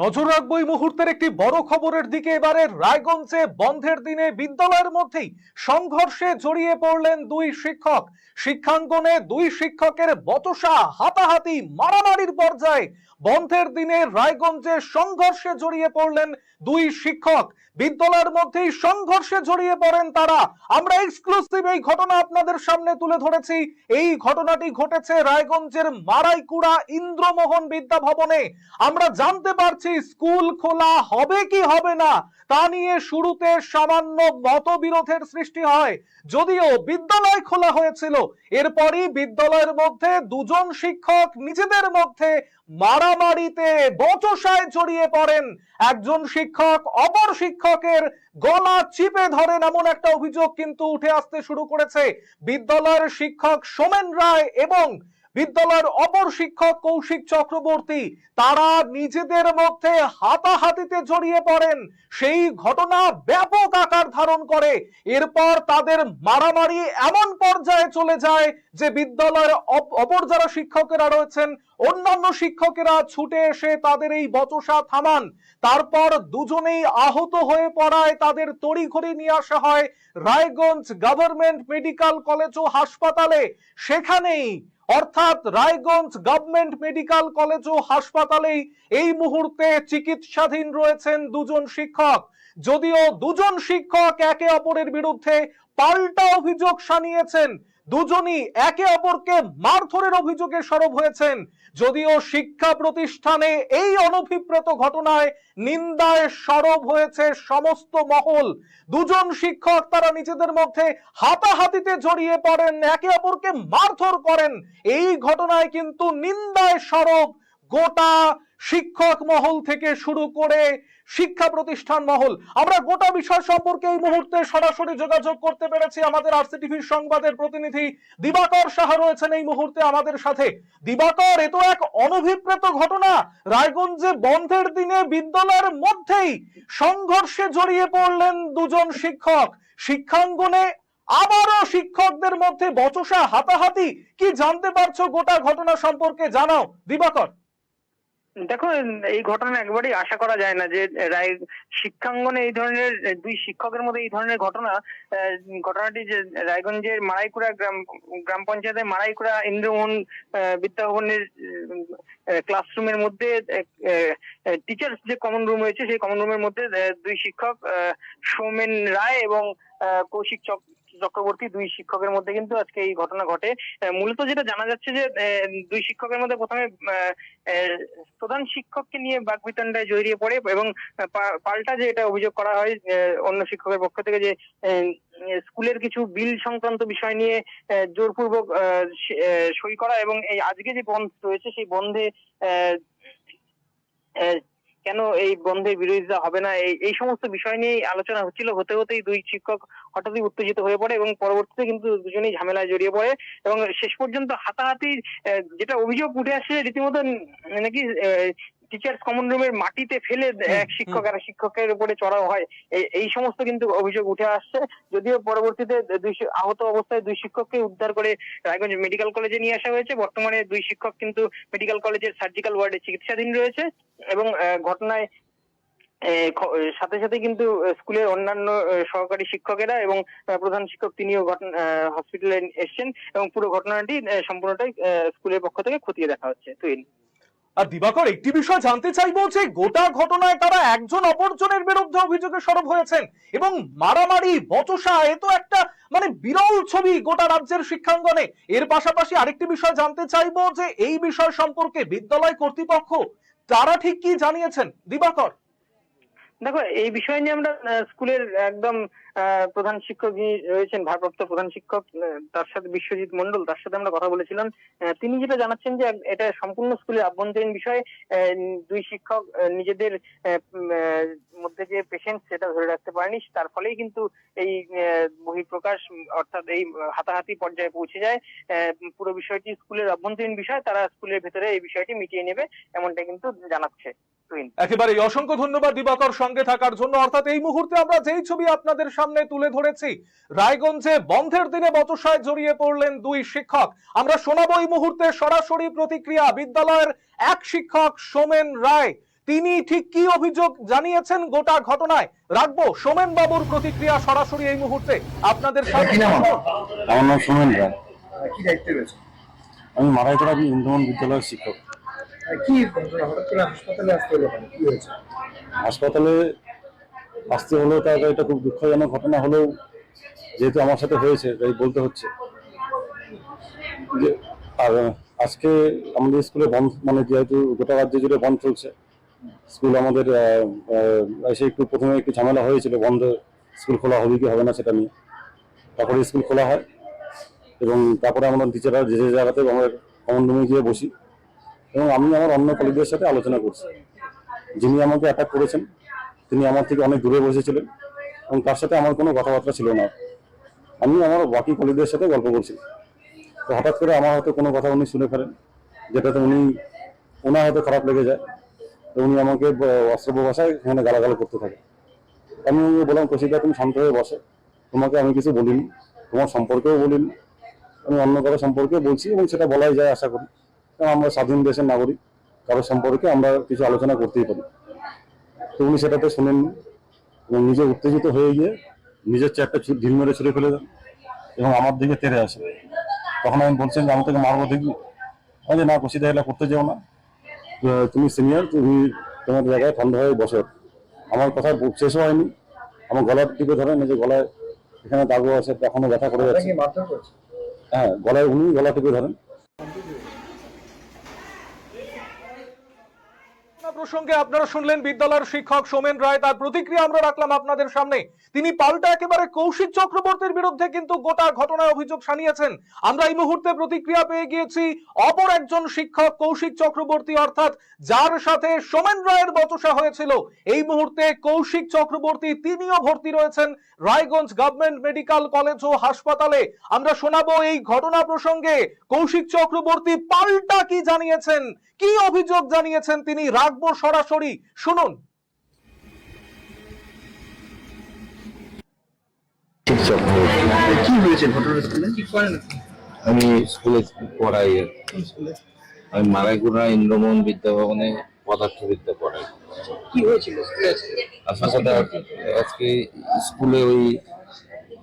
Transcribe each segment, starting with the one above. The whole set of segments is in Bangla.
নজর রাখবো এই মুহূর্তের একটি বড় খবরের দিকে। এবারে রায়গঞ্জে বন্ধের দিনে বিদ্যালয়ের মধ্যেই সংঘর্ষে জড়িয়ে পড়লেন দুই শিক্ষক। শিক্ষাঙ্গনে দুই শিক্ষকের বচসা, হাতাহাতি, মারামারির পর্যায়ে বন্ধের দিনে রায়গঞ্জে সংঘর্ষে জড়িয়ে পড়লেন দুই শিক্ষক। বিদ্যালয়ের মধ্যেই সংঘর্ষে জড়িয়ে পড়েন তারা। আমরা এক্সক্লুসিভ এই ঘটনা আপনাদের সামনে তুলে ধরেছি। এই ঘটনাটি ঘটেছে রায়গঞ্জের মারাইকুড়া ইন্দ্রমোহন বিদ্যা ভবনে। আমরা জানতে পারছি স্কুল খোলা হবে কি হবে না তা নিয়ে শুরুতে সামান্য মতবিরোধের সৃষ্টি হয়, যদিও বিদ্যালয় খোলা হয়েছিল। এরপরই বিদ্যালয়ের মধ্যে দুজন শিক্ষক নিজেদের মধ্যে মারামারিতে, বচসায় জড়িয়ে পড়েন। একজন শিক্ষক অপর শিক্ষকের গলা চিপে ধরেন, এমন একটা অভিযোগ কিন্তু উঠে আসতে শুরু করেছে। বিদ্যালয়ের শিক্ষক সোমেন রায় এবং বিদ্যালয়ের অপর শিক্ষক কৌশিক চক্রবর্তী তারা নিজেদের মধ্যে হাতাহাতিতে জড়িয়ে পড়েন। সেই ঘটনা ব্যাপক আকার ধারণ করে। এরপর তাদের মারামারি এমন পর্যায়ে চলে যায় যে বিদ্যালয়ের অপর যারা শিক্ষকেরা রয়েছেন, অন্যান্য শিক্ষকেরা ছুটে এসে তাদের এই বচসা থামান। তারপর দুজনেই আহত হয়ে পড়ায় তাদের তড়িঘড়ি নিয়ে আসা হয় রায়গঞ্জ গভর্নমেন্ট মেডিকেল কলেজ ও হাসপাতালে। সেখানেই অর্থাৎ রায়গঞ্জ গভর্নমেন্ট মেডিকেল কলেজ ও হাসপাতালেই এই মুহূর্তে চিকিৎসাধীন রয়েছেন দুজন শিক্ষক। যদিও দুজন শিক্ষক একে অপরের বিরুদ্ধে পাল্টা অভিযোগ শানিয়েছেন, দুজনই একে অপরকে মারধরের অভিযোগে সরব হয়েছেন। যদিও শিক্ষা প্রতিষ্ঠানে এই অনভিপ্রেত ঘটনায় নিন্দায় সরব হয়েছে সমস্ত মহল। দুজন শিক্ষক তারা নিজেদের মধ্যে হাতাহাতিতে জড়িয়ে পড়েন, একে অপরকে মারধর করেন। এই ঘটনায় কিন্তু নিন্দায় সরব গোটা শিক্ষক মহল থেকে শুরু করে শিক্ষা প্রতিষ্ঠান মহল। আমরা গোটা বিষয় সম্পর্কে এই মুহূর্তে সরাসরি যোগাযোগ করতে পেরেছি। আমাদের আরসিটিভির সংবাদের প্রতিনিধি দিবাকর সাহা রয়েছেন এই মুহূর্তে আমাদের সাথে। দিবাকর, এ তো এক অনভিপ্রেত ঘটনা। রায়গঞ্জে বন্ধের দিনে বিদ্যালয়ের মধ্যেই সংঘর্ষে জড়িয়ে পড়লেন দুজন শিক্ষক। শিক্ষাঙ্গনে আবারও শিক্ষকদের মধ্যে বচসা, হাতাহাতি। কি জানতে পারছো গোটা ঘটনা সম্পর্কে, জানাও দিবাকর। দেখো, এই ঘটনা একবারই আশা করা যায় না যে শিক্ষাঙ্গনে এই ধরনের দুই শিক্ষকের মধ্যে এই ধরনের ঘটনাটি যে রায়গঞ্জের মারাইকুড়া গ্রাম পঞ্চায়েতের মারাইকুড়া ইন্দ্রমোহন বিদ্যাভবনের ক্লাসরুমের মধ্যে টিচার্স যে কমন রুম রয়েছে সেই কমন রুমের মধ্যে দুই শিক্ষক সৌমেন রায় এবং কৌশিক চক্রবর্তী দুই শিক্ষকের মধ্যে কিন্তু আজকে এই ঘটনা ঘটে। মূলত যেটা জানা যাচ্ছে যে দুই শিক্ষকের মধ্যে প্রথমে প্রধান শিক্ষককে নিয়ে বাকবিতণ্ডায় জড়িয়ে পড়ে এবং পাল্টা যে এটা অভিযোগ করা হয় অন্য শিক্ষকের পক্ষ থেকে যে স্কুলের কিছু বিল সংক্রান্ত বিষয় নিয়ে জোরপূর্বক সই করা এবং এই আজকে যে বন্ধ রয়েছে সেই বন্ধে কেন এই বন্ধের বিরোধিতা হবে না, এই সমস্ত বিষয় নিয়ে আলোচনা হচ্ছিল। হতে হতেই দুই শিক্ষক হঠাৎই উত্তেজিত হয়ে পড়ে এবং পরবর্তীতে কিন্তু দুজনেই ঝামেলায় জড়িয়ে পড়ে এবং শেষ পর্যন্ত হাতাহাতি যেটা অভিযোগ উঠে আসছে রীতিমতো নাকি টিচার্স কমন রুমের মাটিতে ফেলে এক শিক্ষক আর শিক্ষকের উপরে চড়াও হয়, এই সমস্ত কিন্তু অভিযোগ উঠে আসছে। যদিও পরবর্তীতে আহত অবস্থায় দুই শিক্ষককে উদ্ধার করে রায়গঞ্জ মেডিকেল কলেজে নিয়ে আসা হয়েছে। বর্তমানে দুই শিক্ষক কিন্তু মেডিকেল কলেজের সার্জিক্যাল ওয়ার্ডে চিকিৎসাধীন রয়েছে এবং ঘটনায় সাথে সাথে কিন্তু স্কুলের অন্যান্য সহকারী শিক্ষকেরা এবং প্রধান শিক্ষক তিনিও হসপিটালে এসেছেন এবং পুরো ঘটনাটি সম্পূর্ণটাই স্কুলের পক্ষ থেকে খতিয়ে দেখা হচ্ছে। তুই আর দিবাকর, একটি বিষয় জানতে চাইবো যে গোটা ঘটনায় তারা একজন অপরজনের বিরুদ্ধে অভিযোগে সরব হয়েছেন এবং মারামারি, বচসা, এ তো একটা বিরল ছবি গোটা রাজ্যের শিক্ষাঙ্গনে। এর পাশাপাশি আরেকটি বিষয় জানতে চাইবো যে এই বিষয় সম্পর্কে বিদ্যালয় কর্তৃপক্ষ তারা ঠিক কি জানিয়েছেন দিবাকর? দেখো, এই বিষয় নিয়ে আমরা স্কুলের একদম প্রধান শিক্ষক যিনি রয়েছেন, ভারপ্রাপ্ত প্রধান শিক্ষক, তার সাথে বিশ্বজিৎ মন্ডল, তার সাথে আমরা কথা বলেছিলাম। তিনি যেটা জানাচ্ছেন যে এটা সম্পূর্ণ স্কুলের আভ্যন্তরীণ বিষয়। দুই শিক্ষক নিজেদের মধ্যে যে পেশেন্স সেটা ধরে রাখতে পারেনি, তার ফলেই কিন্তু এই বহিঃপ্রকাশ অর্থাৎ এই হাতাহাতি পর্যায়ে পৌঁছে যায়। পুরো বিষয়টি স্কুলের আভ্যন্তরীণ বিষয়, তারা স্কুলের ভেতরে এই বিষয়টি মিটিয়ে নেবে এমনটা কিন্তু জানাচ্ছে। একেবারে অসংখ্য ধন্যবাদ দিবাকর সঙ্গে থাকার জন্য। অর্থাৎ এই মুহূর্তে আমরা যেই ছবি আপনাদের সামনে তুলে ধরেছি, রায়গঞ্জে বন্ধের দিনে বচসায় জড়িয়ে পড়লেন দুই শিক্ষক। আমরা শোনাবো এই মুহূর্তে সরাসরি প্রতিক্রিয়া বিদ্যালয়ের এক শিক্ষক সোমেন রায়। তিনি ঠিক কি অভিযোগ জানিয়েছেন গোটা ঘটনায় রাখবো সোমেন বাবুর প্রতিক্রিয়া সরাসরি এই মুহূর্তে আপনাদের সামনে। আমার নাম সোমেন রায়। কি দায়িত্বে রয়েছে? আমি মারাইকড়া ইন্দ্রমোহন বিদ্যালয়ের শিক্ষক। কি ঘটনা? হঠাৎ করে হাসপাতালে আসতে হলো কেন? কি হয়েছে? হাসপাতালে আসতে হলো, এটা খুব দুঃখজনক ঘটনা হলেও যেহেতু আমার সাথে হয়েছে তাই বলতে হচ্ছে যে আর আজকে আমাদের স্কুলে বন্ধ, মানে যেহেতু গোটা রাজ্য জুড়ে বন্ধ চলছে, স্কুল আমাদের এসে একটু প্রথমে একটু ঝামেলা হয়েছিল, বন্ধ স্কুল খোলা হবে কি হবে না সেটা নিয়ে। তারপরে স্কুল খোলা হয় এবং তারপরে আমরা টিচাররা যে যে জায়গাতে আমার কমন রুমে গিয়ে বসি এবং আমি আমার অন্য কলিগদের সাথে আলোচনা করছি। যিনি আমাকে অ্যাটাক করেছেন তিনি আমার থেকে অনেক দূরে বসেছিলেন এবং তার সাথে আমার কোনো কথাবার্তা ছিল না। আমি আমার বাকি কলিগদের সাথে গল্প করছি, তো হঠাৎ করে আমার হয়তো কোনো কথা উনি শুনে ফেলেন, যেটাতে ওনার হয়তো খারাপ লেগে যায়। তো উনি আমাকে অস্ত্রব্য ভাষায় এখানে গালাগালি করতে থাকে। আমি বললাম, কৌশিকদা তুমি শান্ত হয়ে বসে, তোমাকে আমি কিছু বলিনি, তোমার সম্পর্কেও বলিনি, আমি অন্য কারো সম্পর্কে বলছি এবং সেটা বলাই যায় আশা করি, কারণ আমরা স্বাধীন দেশের নাগরিক, কারোর সম্পর্কে আমরা কিছু আলোচনা করতেই পারি। তো উনি সেটাতে শোনেননি এবং নিজে উত্তেজিত হয়ে গিয়ে নিজের চেয়ারটা ঢিল মেরে ছুড়ে ফেলে দেন এবং আমার দিকে তেড়ে আসে। তখন আমি বলছেন যে আমি তোকে মারবো দেখবি। আমি না, কৌশিকদা এটা করতে যাও না, তুমি সিনিয়র, তুমি তোমার জায়গায় ঠান্ডা হয়ে বসো। আমার কথা শেষও হয়নি, আমার গলার টিপে ধরেন, যে গলায় এখানে দাগও আছে, এখনো ব্যথা করে যাচ্ছে। মারধর করেছে? হ্যাঁ, গলায় উনি গলা টিপে ধরেন। প্রসঙ্গে আপনারা শুনলেন বিদ্যালয়ের শিক্ষক সোমেন রায়, তার প্রতিক্রিয়া আমরা রাখলাম আপনাদের সামনে। তিনি পাল্টা একেবারে কৌশিক চক্রবর্তীর বিরুদ্ধে কিন্তু গোটা ঘটনায় অভিযোগ জানিয়েছেন। আমরা এই মুহূর্তে প্রতিক্রিয়া পেয়ে গিয়েছি অপর একজন শিক্ষক কৌশিক চক্রবর্তী, অর্থাৎ যার সাথে সোমেন রায়ের বচসা হয়েছিল। এই মুহূর্তে কৌশিক চক্রবর্তী তিনিও ভর্তি রয়েছেন রায়গঞ্জ গভর্নমেন্ট মেডিকেল কলেজ ও হাসপাতালে। আমরা শোনাবো এই ঘটনা প্রসঙ্গে কৌশিক চক্রবর্তী পাল্টা কি জানিয়েছেন, কি অভিযোগ জানিয়েছেন তিনি, রাখবো সরাসরি, শুনুন। কি হয়েছে ঘটনা? স্কুলে কি করেন? আমি স্কুলে পড়াই। আমি মারাইকুড়া ইন্দ্রমোহন বিদ্যাভবনে পদার্থবিদ্যা পড়াই। কি হয়েছিল স্কুলে? আসল কথা, আজকে স্কুলে ওই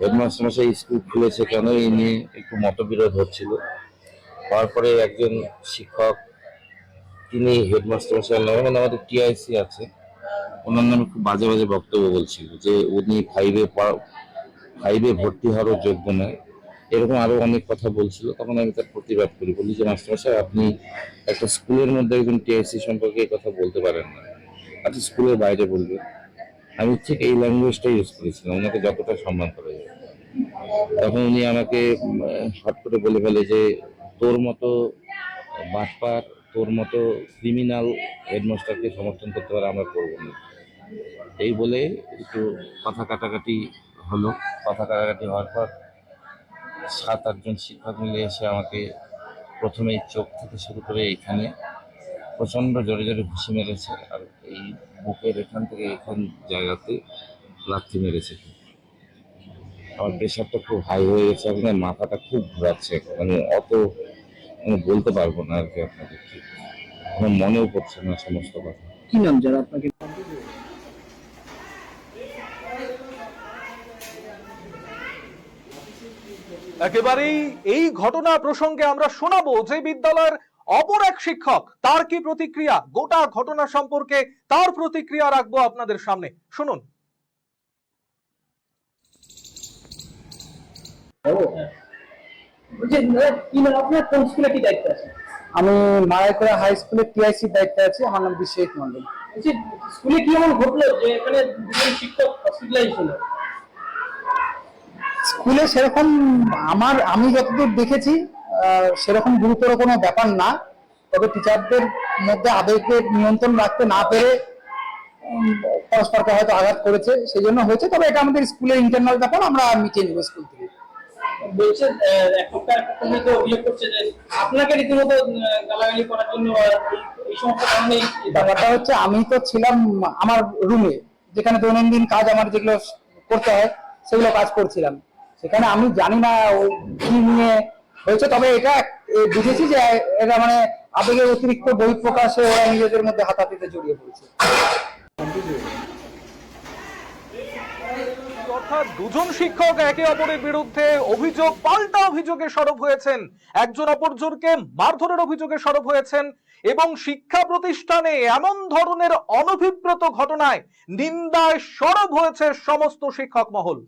হেডমাস্টার মশাই স্কুল খুলেছে কেন এই নিয়ে একটু মতবিরোধ হচ্ছিল। তারপরে একজন শিক্ষক, তিনি হেডমাস্টার মশাইয়ের নামে, মানে আমাদের টিআইসি আছে, ওনার নামে খুব বাজে বাজে বক্তব্য বলছিল যে উনি ফাইভে ভর্তি হওয়ারও যোগ্য নয়, এরকম আরো অনেক কথা বলছিল। তখন আমি তার প্রতিবাদ করি, বলি যে মাস্টারমশাই, আপনি একটা স্কুলের মধ্যে একজন টিআইসি সম্পর্কে এই কথা বলতে পারেন না, আপনি স্কুলের বাইরে বলবেন। আমি ঠিক এই ল্যাঙ্গুয়েজটাই ইউজ করেছিলাম, ওনাকে যতটা সম্মান করা যায়। তখন উনি আমাকে হট করে বলে ফেলে যে তোর মতো বাটপার, তোর মতো ক্রিমিনাল হেডমাস্টারকে সমর্থন করতে পারে, আমরা করবো না। এই বলে একটু কথা কাটাকাটি হলো। কথা কাটাকাটি হওয়ার পর 7-8 জন শিক্ষক মিলে এসে আমাকে প্রথমে চোখ থেকে শুরু করে এইখানে প্রচণ্ড জোরে জোরে ঘুষি মেরেছে, আর এই বুকের এখান থেকে এখান জায়গাতে লাথি মেরেছে। আমার প্রেশারটা খুব হাই হয়ে গেছে, আপনার মাথাটা খুব ঘোরাচ্ছে, মানে বলতে পারবো না আর কি আপনাদের, ঠিক আমার মনেও পড়ছে না সমস্ত কথা। কি নাম যারা আপনাকে? একেবারেই এই ঘটনা প্রসঙ্গে আমরা শোনাবো যে বিদ্যালয়ের অপর এক শিক্ষক, তার কি প্রতিক্রিয়া, গোটা ঘটনা সম্পর্কে তার প্রতিক্রিয়া রাখবো আপনাদের সামনে, শুনুন। আপনার কোন স্কুলে কি দায়িত্ব আছে? আমি মারাইকড়া হাই স্কুলে টিআইসি দায়িত্বে আছি। আমার নাম বিশ্বজিৎ মন্ডল। স্কুলে কি এমন ঘটলো যে এখানে দুজন শিক্ষক হসপিটালাইজ হলো? স্কুলে সেরকম আমি যতদূর দেখেছি সেরকম গুরুতর কোনো ব্যাপার না, তবে টিচারদের মধ্যে আবেগের নিয়ন্ত্রণ রাখতে না পেরে পরস্পরকে হয়তো আঘাত করেছে, সেই জন্য হয়েছে। তবে এটা আমাদের স্কুলের ইন্টারনাল ব্যাপার, আমরা মিটিয়ে নেবো স্কুল থেকে। বলছে অভিযোগ করছে যে আপনাকে রীতিমতো গালাগালি করার জন্য এই সমস্ত কারণে। ব্যাপারটা হচ্ছে, আমি তো ছিলাম আমার রুমে, যেখানে দৈনন্দিন কাজ আমার যেগুলো করতে হয় সেগুলো কাজ করছিলাম, সেখানে আমি জানি না কি নিয়ে হয়েছে। তবে এটা বুঝেছি যে এটা মানে আবেগের অতিরিক্ত বহিঃপ্রকাশে ওরা নিজেদের মধ্যে হাতাহাতিতে জড়িয়ে পড়েছে। অর্থাৎ দুজন শিক্ষক একে অপরের বিরুদ্ধে পাল্টা অভিযোগে সরব হয়েছেন, একজন অপরজনকে মারধরের অভিযোগে সরব হয়েছেন এবং শিক্ষা প্রতিষ্ঠানে এমন ধরনের অনভিপ্রেত ঘটনায় নিন্দায় সরব হয়েছে সমস্ত শিক্ষক মহল।